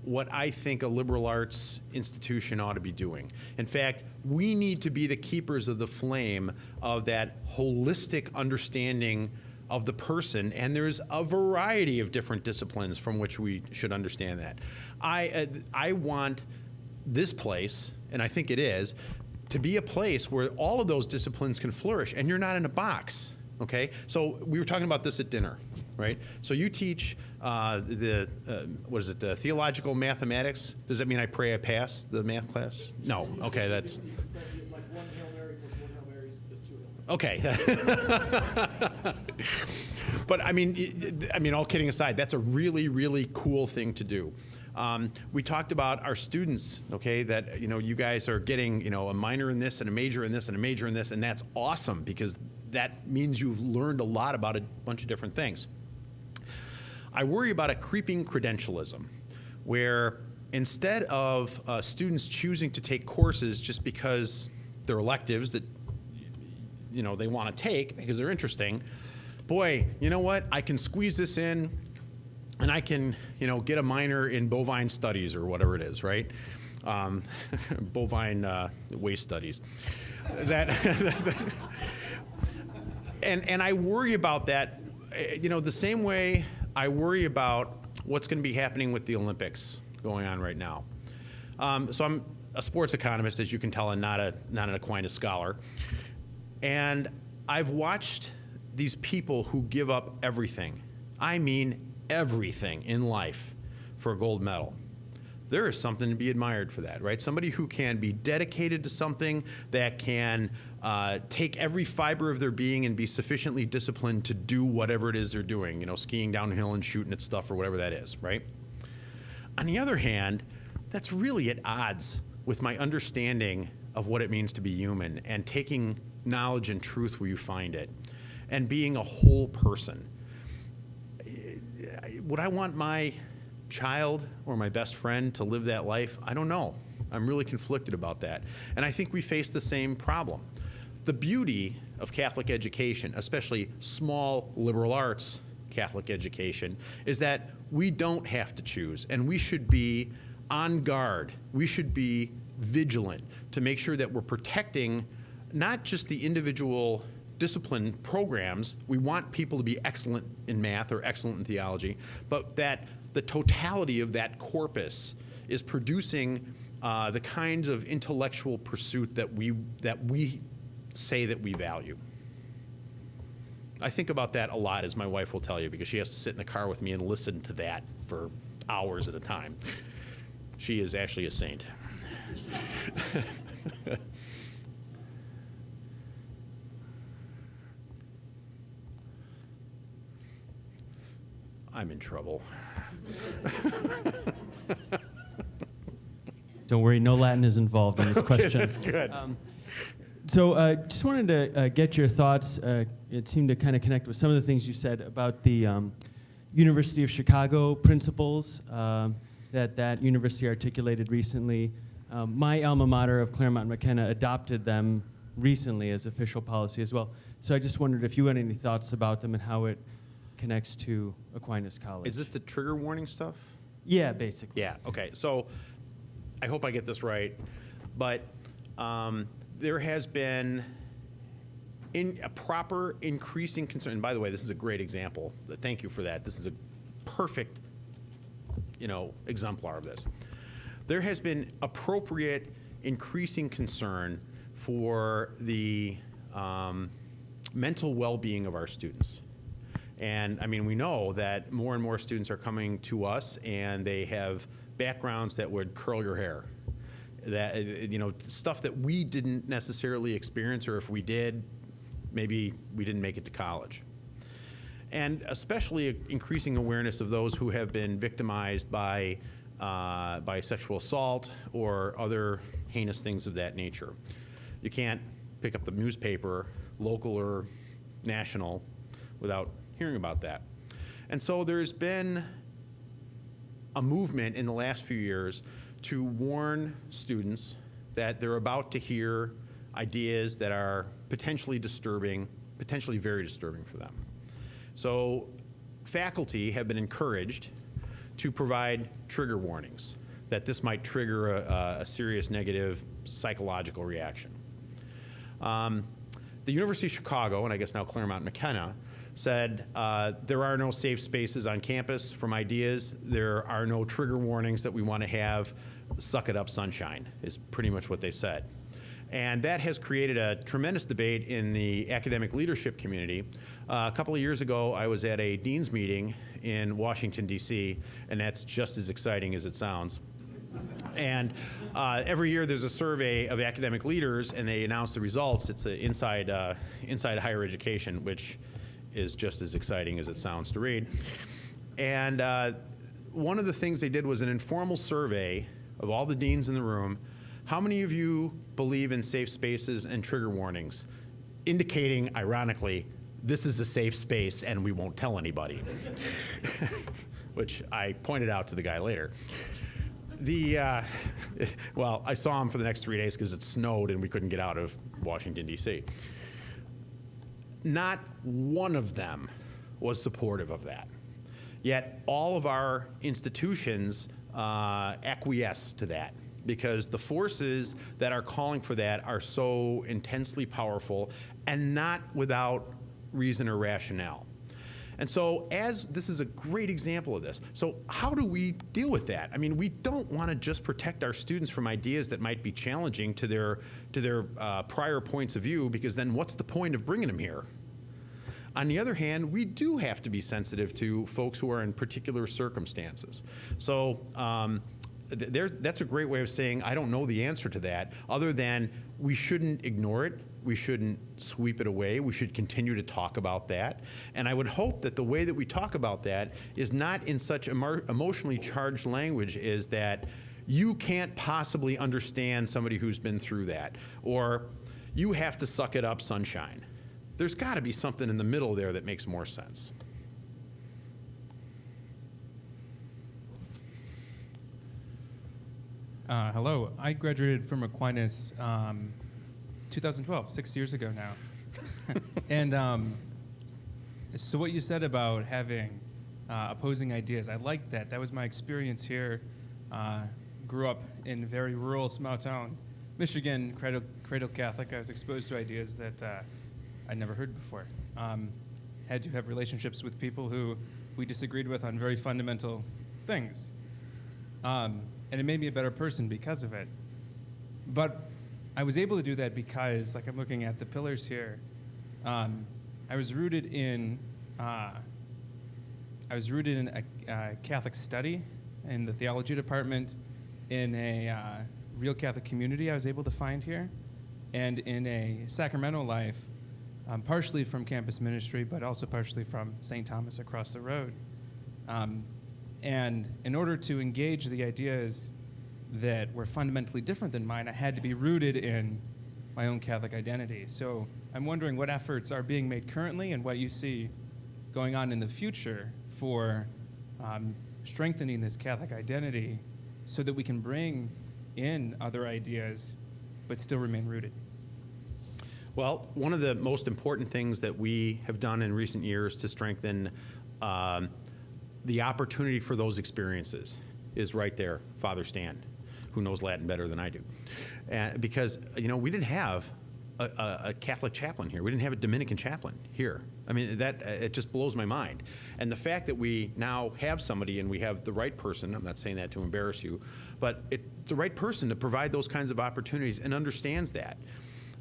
what I think a liberal arts institution ought to be doing. In fact, we need to be the keepers of the flame of that holistic understanding of the person, and there's a variety of different disciplines from which we should understand that. I want this place, and I think it is, to be a place where all of those disciplines can flourish, and you're not in a box, okay? So we were talking about this at dinner, right? So you teach theological mathematics. Does that mean I pray I pass the math class? No, okay, that's... Like one Hail Mary plus one Hail Mary is two Hail Marys. Okay. But I mean, all kidding aside, that's a really, really cool thing to do. We talked about our students, okay, that, you guys are getting, a minor in this and a major in this and a major in this, and that's awesome because that means you've learned a lot about a bunch of different things. I worry about a creeping credentialism where instead of students choosing to take courses just because they're electives that they want to take because they're interesting, boy, you know what? I can squeeze this in and I can, get a minor in bovine studies or whatever it is, right? Bovine waste studies. And I worry about that, the same way I worry about what's going to be happening with the Olympics going on right now. So I'm a sports economist, as you can tell, and not an Aquinas scholar. And I've watched these people who give up everything. I mean everything in life for a gold medal. There is something to be admired for that, right? Somebody who can be dedicated to something, that can take every fiber of their being and be sufficiently disciplined to do whatever it is they're doing, skiing downhill and shooting at stuff or whatever that is, right? On the other hand, that's really at odds with my understanding of what it means to be human and taking knowledge and truth where you find it and being a whole person. Would I want my child or my best friend to live that life? I don't know. I'm really conflicted about that. And I think we face the same problem. The beauty of Catholic education, especially small liberal arts Catholic education, is that we don't have to choose, and we should be on guard. We should be vigilant to make sure that we're protecting not just the individual discipline programs. We want people to be excellent in math or excellent in theology, but that the totality of that corpus is producing the kinds of intellectual pursuit that we say that we value. I think about that a lot, as my wife will tell you, because she has to sit in the car with me and listen to that for hours at a time. She is actually a saint. I'm in trouble. Don't worry, no Latin is involved in this question. That's good. So just wanted to get your thoughts. It seemed to kind of connect with some of the things you said about the University of Chicago principles that university articulated recently. My alma mater of Claremont McKenna adopted them recently as official policy as well. So I just wondered if you had any thoughts about them and how it connects to Aquinas College. Is this the trigger warning stuff? Yeah, basically. Yeah, okay. So I hope I get this right, but there has been a proper increasing concern. And by the way, this is a great example. Thank you for that. This is a perfect, exemplar of this. There has been appropriate increasing concern for the mental well-being of our students. And I mean, we know that more and more students are coming to us and they have backgrounds that would curl your hair. That, stuff that we didn't necessarily experience, or if we did, maybe we didn't make it to college. And especially increasing awareness of those who have been victimized by sexual assault or other heinous things of that nature. You can't pick up the newspaper, local or national, without hearing about that. And so there's been a movement in the last few years to warn students that they're about to hear ideas that are potentially disturbing, potentially very disturbing for them. So faculty have been encouraged to provide trigger warnings that this might trigger a serious negative psychological reaction. The University of Chicago, and I guess now Claremont McKenna, said there are no safe spaces on campus from ideas. There are no trigger warnings that we want to have. Suck it up, sunshine, is pretty much what they said. And that has created a tremendous debate in the academic leadership community. A couple of years ago, I was at a dean's meeting in Washington, D.C., and that's just as exciting as it sounds. And every year there's a survey of academic leaders, and they announce the results. It's inside higher education, which is just as exciting as it sounds to read. And one of the things they did was an informal survey of all the deans in the room. How many of you believe in safe spaces and trigger warnings? Indicating, ironically, this is a safe space and we won't tell anybody, which I pointed out to the guy later. Well, I saw him for the next 3 days because it snowed and we couldn't get out of Washington, D.C. Not one of them was supportive of that. Yet all of our institutions acquiesce to that, because the forces that are calling for that are so intensely powerful and not without reason or rationale. And so this is a great example of this. So how do we deal with that? I mean, we don't want to just protect our students from ideas that might be challenging to their prior points of view, because then what's the point of bringing them here? On the other hand, we do have to be sensitive to folks who are in particular circumstances. So that's a great way of saying I don't know the answer to that, other than we shouldn't ignore it. We shouldn't sweep it away. We should continue to talk about that. And I would hope that the way that we talk about that is not in such emotionally charged language as that you can't possibly understand somebody who's been through that, or you have to suck it up, sunshine. There's got to be something in the middle there that makes more sense. Hello, I graduated from Aquinas 2012, 6 years ago now. And so what you said about having opposing ideas, I liked that. That was my experience here. Grew up in a very rural, small town, Michigan, cradle Catholic. I was exposed to ideas that I'd never heard before. Had to have relationships with people who we disagreed with on very fundamental things. And it made me a better person because of it. But I was able to do that because, like I'm looking at the pillars here, I was rooted in a Catholic study in the theology department, in a real Catholic community I was able to find here, and in a sacramental life, partially from campus ministry, but also partially from St. Thomas across the road. And in order to engage the ideas that were fundamentally different than mine, I had to be rooted in my own Catholic identity. So I'm wondering what efforts are being made currently and what you see going on in the future for strengthening this Catholic identity so that we can bring in other ideas but still remain rooted. Well, one of the most important things that we have done in recent years to strengthen the opportunity for those experiences is right there, Father Stan, who knows Latin better than I do. Because, we didn't have a Catholic chaplain here. We didn't have a Dominican chaplain here. I mean, it just blows my mind. And the fact that we now have somebody and we have the right person, I'm not saying that to embarrass you, but it's the right person to provide those kinds of opportunities and understands that.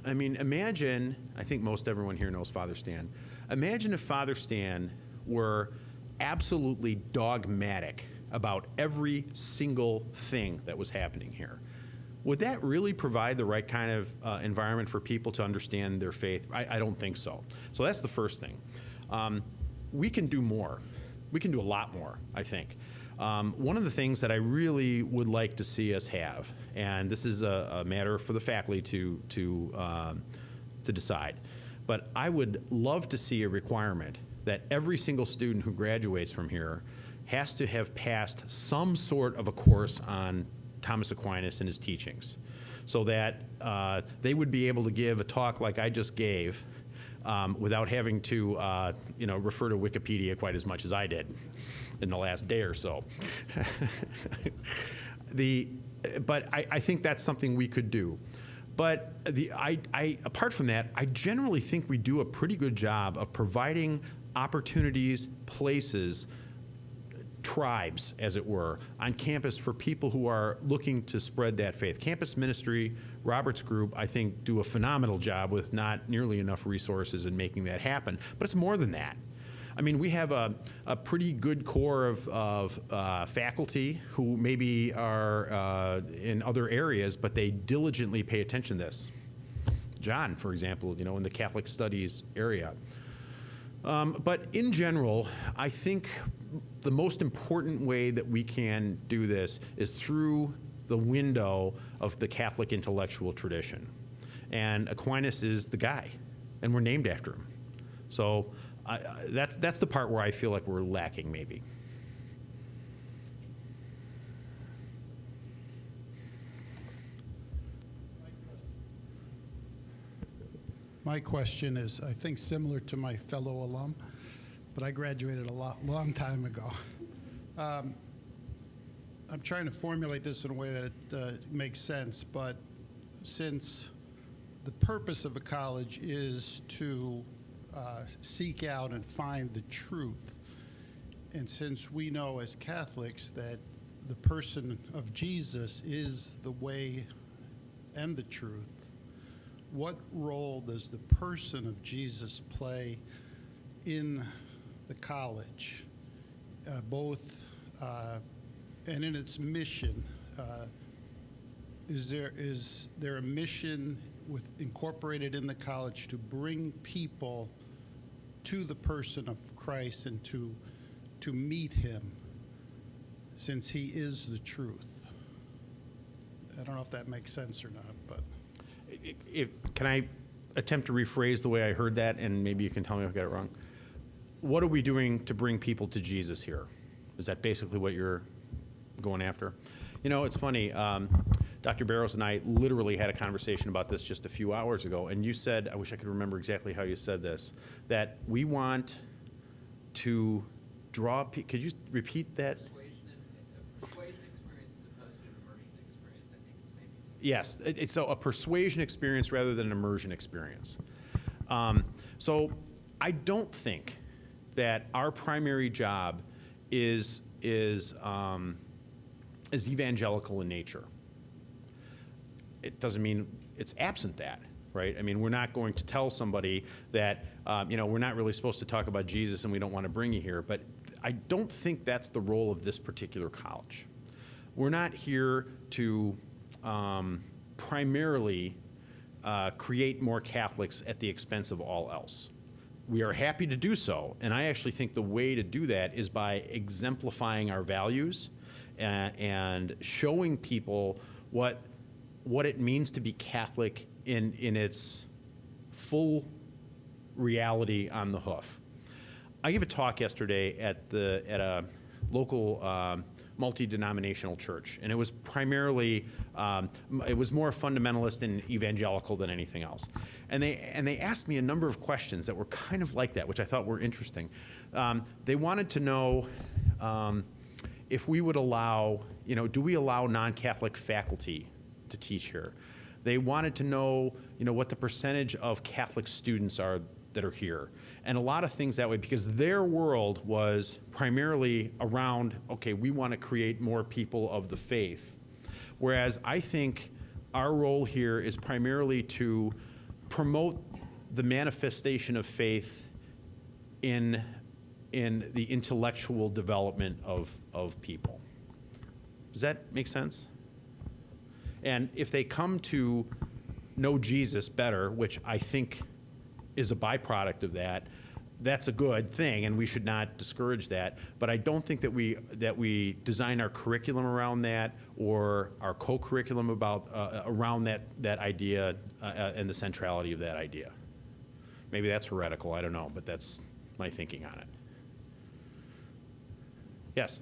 I mean, imagine, I think most everyone here knows Father Stan. Imagine if Father Stan were absolutely dogmatic about every single thing that was happening here. Would that really provide the right kind of environment for people to understand their faith? I don't think so. So that's the first thing. We can do more. We can do a lot more, I think. One of the things that I really would like to see us have, and this is a matter for the faculty to decide, but I would love to see a requirement that every single student who graduates from here has to have passed some sort of a course on Thomas Aquinas and his teachings, so that they would be able to give a talk like I just gave without having to refer to Wikipedia quite as much as I did in the last day or so. But I think that's something we could do. But apart from that, I generally think we do a pretty good job of providing opportunities, places, tribes, as it were, on campus for people who are looking to spread that faith. Campus ministry, Robert's group, I think, do a phenomenal job with not nearly enough resources in making that happen. But it's more than that. I mean, we have a pretty good core of faculty who maybe are in other areas, but they diligently pay attention to this. John, for example, in the Catholic studies area. But in general, I think the most important way that we can do this is through the window of the Catholic intellectual tradition. And Aquinas is the guy, and we're named after him. So that's the part where I feel like we're lacking, maybe. My question is, I think, similar to my fellow alum, but I graduated long time ago. I'm trying to formulate this in a way that it makes sense, but since the purpose of a college is to seek out and find the truth, and since we know as Catholics that the person of Jesus is the way and the truth, what role does the person of Jesus play in the college, both and in its mission? Is there a mission incorporated in the college to bring people to the person of Christ and to meet him, since he is the truth? I don't know if that makes sense or not, but. Can I attempt to rephrase the way I heard that, and maybe you can tell me if I got it wrong? What are we doing to bring people to Jesus here? Is that basically what you're going after? You know, it's funny. Dr. Barrows and I literally had a conversation about this just a few hours ago, and you said, I wish I could remember exactly how you said this, that we want to draw, could you repeat that? Persuasion experience as opposed to an immersion experience, I think is maybe. Yes, it's so a persuasion experience rather than an immersion experience. So I don't think that our primary job is evangelical in nature. It doesn't mean it's absent that, right? I mean, we're not going to tell somebody that, we're not really supposed to talk about Jesus and we don't want to bring you here, but I don't think that's the role of this particular college. We're not here to primarily create more Catholics at the expense of all else. We are happy to do so, and I actually think the way to do that is by exemplifying our values and showing people what it means to be Catholic in its full reality on the hoof. I gave a talk yesterday at a local multi-denominational church, and it was primarily it was more fundamentalist and evangelical than anything else. And they asked me a number of questions that were kind of like that, which I thought were interesting. They wanted to know if we would allow, do we allow non-Catholic faculty to teach here? They wanted to know, what the percentage of Catholic students are that are here, and a lot of things that way, because their world was primarily around, okay, we want to create more people of the faith. Whereas I think our role here is primarily to promote the manifestation of faith in the intellectual development of people. Does that make sense? And if they come to know Jesus better, which I think is a byproduct of that, that's a good thing, and we should not discourage that. But I don't think that we design our curriculum around that, or our co-curriculum around that idea and the centrality of that idea. Maybe that's heretical, I don't know, but that's my thinking on it. Yes?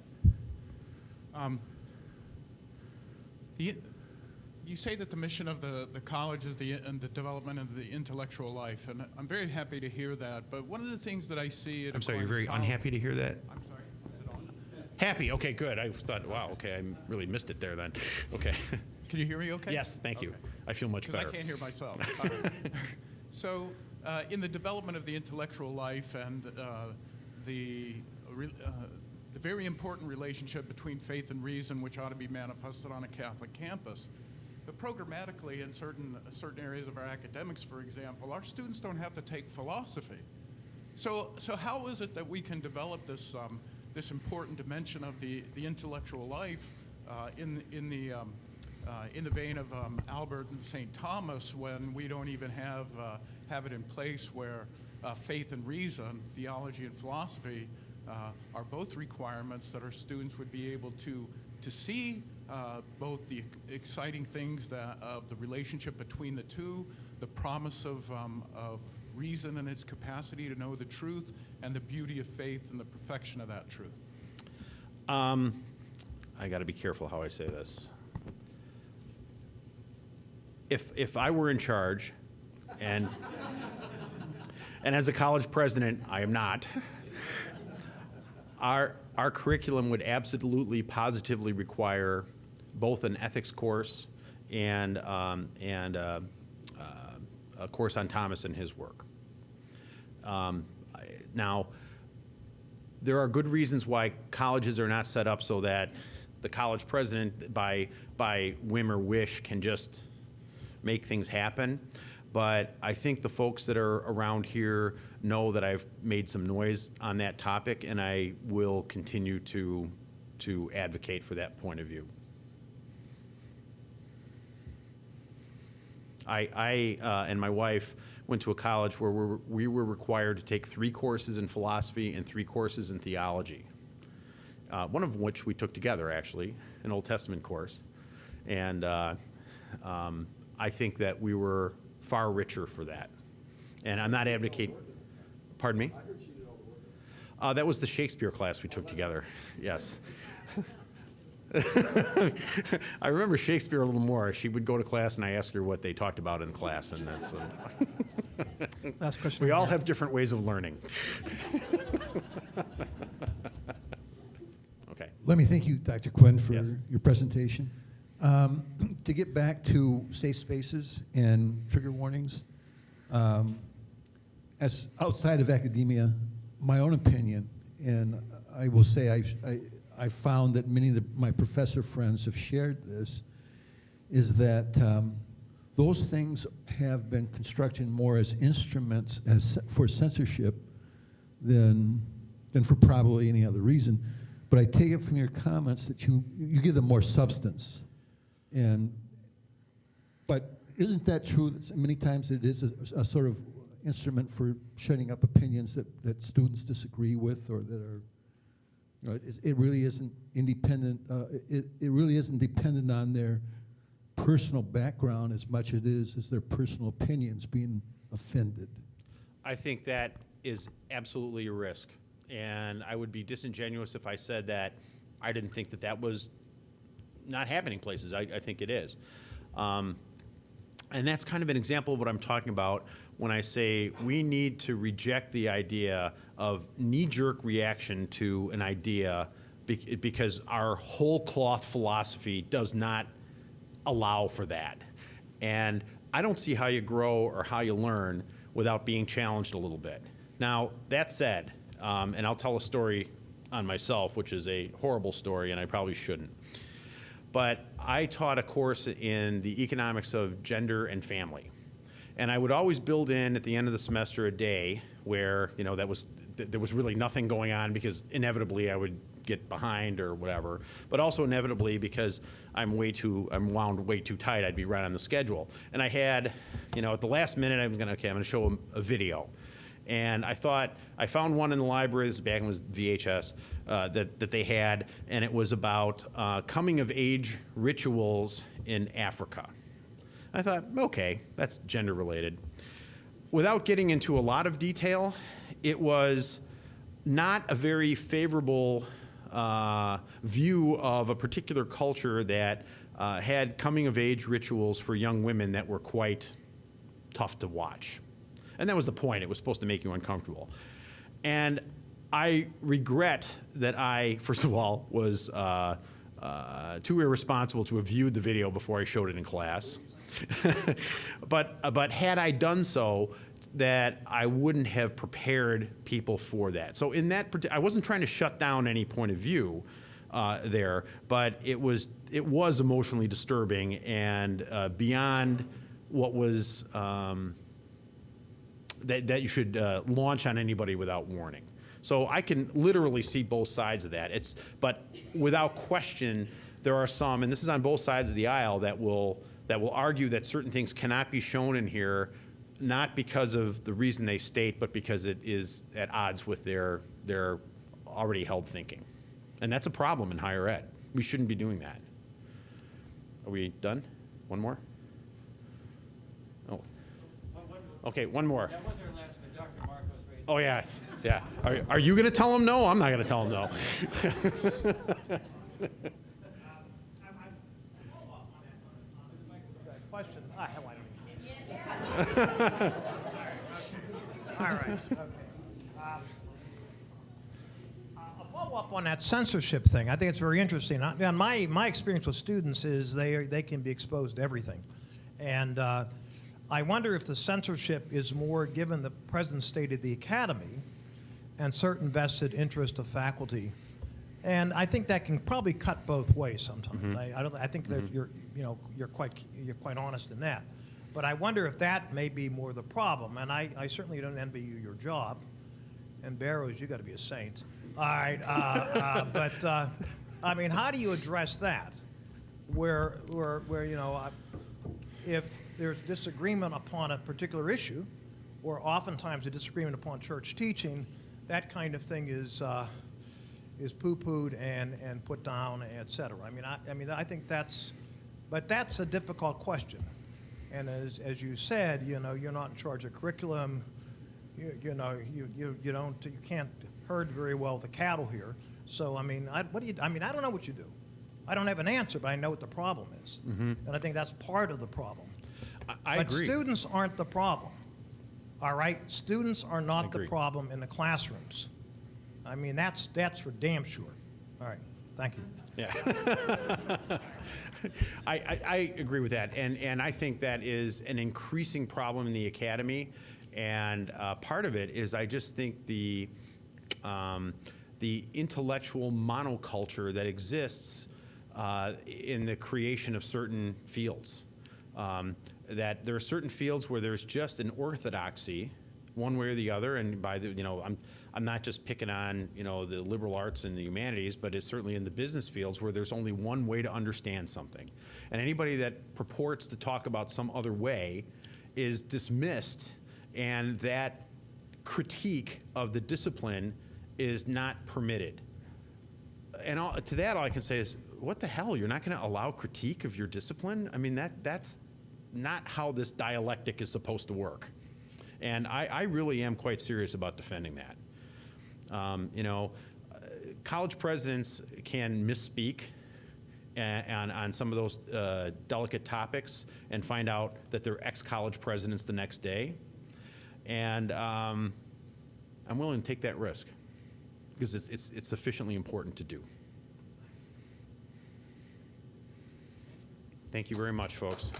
You say that the mission of the college is the development of the intellectual life, and I'm very happy to hear that. But one of the things that I see at I'm sorry, you're Aquinas very College, unhappy to hear that? I'm sorry, is it on? Happy, okay, good. I thought, wow, okay, I really missed it there then. Okay. Can you hear me okay? Yes, thank you. Okay. I feel much better. Because I can't hear myself. So, in the development of the intellectual life and the very important relationship between faith and reason, which ought to be manifested on a Catholic campus, but programmatically in certain areas of our academics, for example, our students don't have to take philosophy. So how is it that we can develop this this important dimension of the intellectual life in the vein of Albert and St. Thomas, when we don't even have it in place where faith and reason, theology and philosophy, are both requirements that our students would be able to see both the exciting things of the relationship between the two, the promise of reason and its capacity to know the truth, and the beauty of faith and the perfection of that truth. I got to be careful how I say this. If I were in charge, and as a college president, I am not, our curriculum would absolutely, positively require both an ethics course and a course on Thomas and his work. Now, there are good reasons why colleges are not set up so that the college president, by whim or wish, can just make things happen. But I think the folks that are around here know that I've made some noise on that topic, and I will continue to advocate for that point of view. I and my wife went to a college where we were required to take 3 courses in philosophy and 3 courses in theology. One of which we took together, actually, an Old Testament course. And I think that we were far richer for that. And I'm not advocating. Pardon me? That was the Shakespeare class we took together. Yes. I remember Shakespeare a little more. She would go to class, and I asked her what they talked about in class, and that's. Last question. We all have different ways of learning. Okay. Let me thank you, Dr. Quinn, for Yes. your presentation. To get back to safe spaces and trigger warnings, as outside of academia, my own opinion, and I will say I found that many of my professor friends have shared this, is that those things have been constructed more as instruments for censorship than for probably any other reason. But I take it from your comments that you give them more substance. But isn't that true that many times it is a sort of instrument for shutting up opinions that students disagree with, or that are, you know, it really isn't independent, it really isn't dependent on their personal background as much as their personal opinions being offended? I think that is absolutely a risk. And I would be disingenuous if I said that I didn't think that was not happening places. I think it is. And that's kind of an example of what I'm talking about when I say we need to reject the idea of knee-jerk reaction to an idea because our whole cloth philosophy does not allow for that. And I don't see how you grow or how you learn without being challenged a little bit. Now, that said, and I'll tell a story on myself, which is a horrible story, and I probably shouldn't. But I taught a course in the economics of gender and family. And I would always build in at the end of the semester a day where, you know, there was really nothing going on, because inevitably I would get behind or whatever, but also inevitably because I'm wound way too tight, I'd be right on the schedule. And I had, you know, at the last minute, I'm gonna show them a video. And I found one in the library, this is back when it was VHS, that they had, and it was about coming of age rituals in Africa. I thought, okay, that's gender related. Without getting into a lot of detail, it was not a very favorable view of a particular culture that had coming of age rituals for young women that were quite tough to watch. And that was the point. It was supposed to make you uncomfortable. And I regret that I, first of all, was too irresponsible to have viewed the video before I showed it in class. But had I done so, that I wouldn't have prepared people for that. So in that, I wasn't trying to shut down any point of view there, but it was emotionally disturbing and beyond what was that you should launch on anybody without warning. So I can literally see both sides of that. But without question, there are some, and this is on both sides of the aisle, that will argue that certain things cannot be shown in here, not because of the reason they state, but because it is at odds with their already held thinking. And that's a problem in higher ed. We shouldn't be doing that. Are we done? One more? Oh. Okay, one more. That was our last, but Dr. Mark was ready. Oh, yeah, yeah. Are you going to tell him no? I'm not going to tell him no. Question. Hell, I don't. All right. Okay. I'll follow up on that censorship thing. I think it's very interesting. My experience with students is they can be exposed to everything, and I wonder if the censorship is more given the present state of the academy and certain vested interest of faculty. And I think that can probably cut both ways sometimes. Mm-hmm. I think that you're quite honest in that. But I wonder if that may be more the problem. And I certainly don't envy you your job. And Barrows, you got to be a saint. All right. I mean, how do you address that? Where if there's disagreement upon a particular issue, or oftentimes a disagreement upon church teaching, that kind of thing is poo-pooed and put down, et cetera. I think that's a difficult question. And as you said, you're not in charge of curriculum. You can't herd very well the cattle here. So I don't know what you do. I don't have an answer, but I know what the problem is, and I think that's part of the problem. I But agree. students aren't the problem. All right, students are not the agree. problem in the classrooms. I mean, that's for damn sure. All right, thank you. Yeah. I agree with that. And I think that is an increasing problem in the academy. And part of it is I just think the intellectual monoculture that exists in the creation of certain fields. That there are certain fields where there's just an orthodoxy, one way or the other, and by the, I'm not just picking on, the liberal arts and the humanities, but it's certainly in the business fields where there's only one way to understand something. And anybody that purports to talk about some other way is dismissed, and that critique of the discipline is not permitted. And to that, all I can say is, what the hell? You're not going to allow critique of your discipline? I mean, that's not how this dialectic is supposed to work. And I really am quite serious about defending that. College presidents can misspeak on some of those delicate topics and find out that they're ex-college presidents the next day. And I'm willing to take that risk because it's sufficiently important to do. Thank you very much, folks.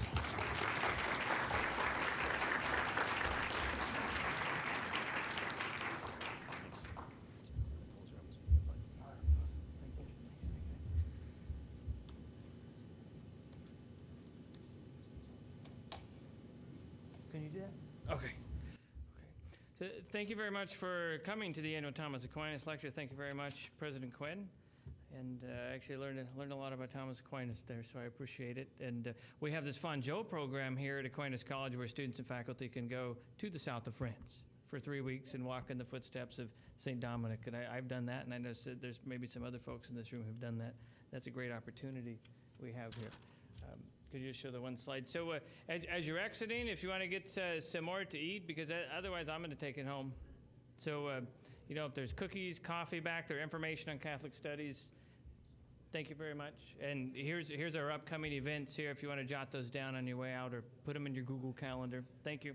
Can you do that? Okay. So thank you very much for coming to the annual Thomas Aquinas lecture. Thank you very much, President Quinn. And actually learned a lot about Thomas Aquinas there, so I appreciate it. And we have this Fun Joe program here at Aquinas College where students and faculty can go to the south of France for 3 weeks and walk in the footsteps of St. Dominic. And I've done that, and I know there's maybe some other folks in this room who've done that. That's a great opportunity we have here. Could you just show the one slide? So as you're exiting, if you want to get some more to eat, because otherwise I'm going to take it home. So, if there's cookies, coffee back there, information on Catholic studies. Thank you very much. And here's our upcoming events here if you want to jot those down on your way out or put them in your Google Calendar. Thank you.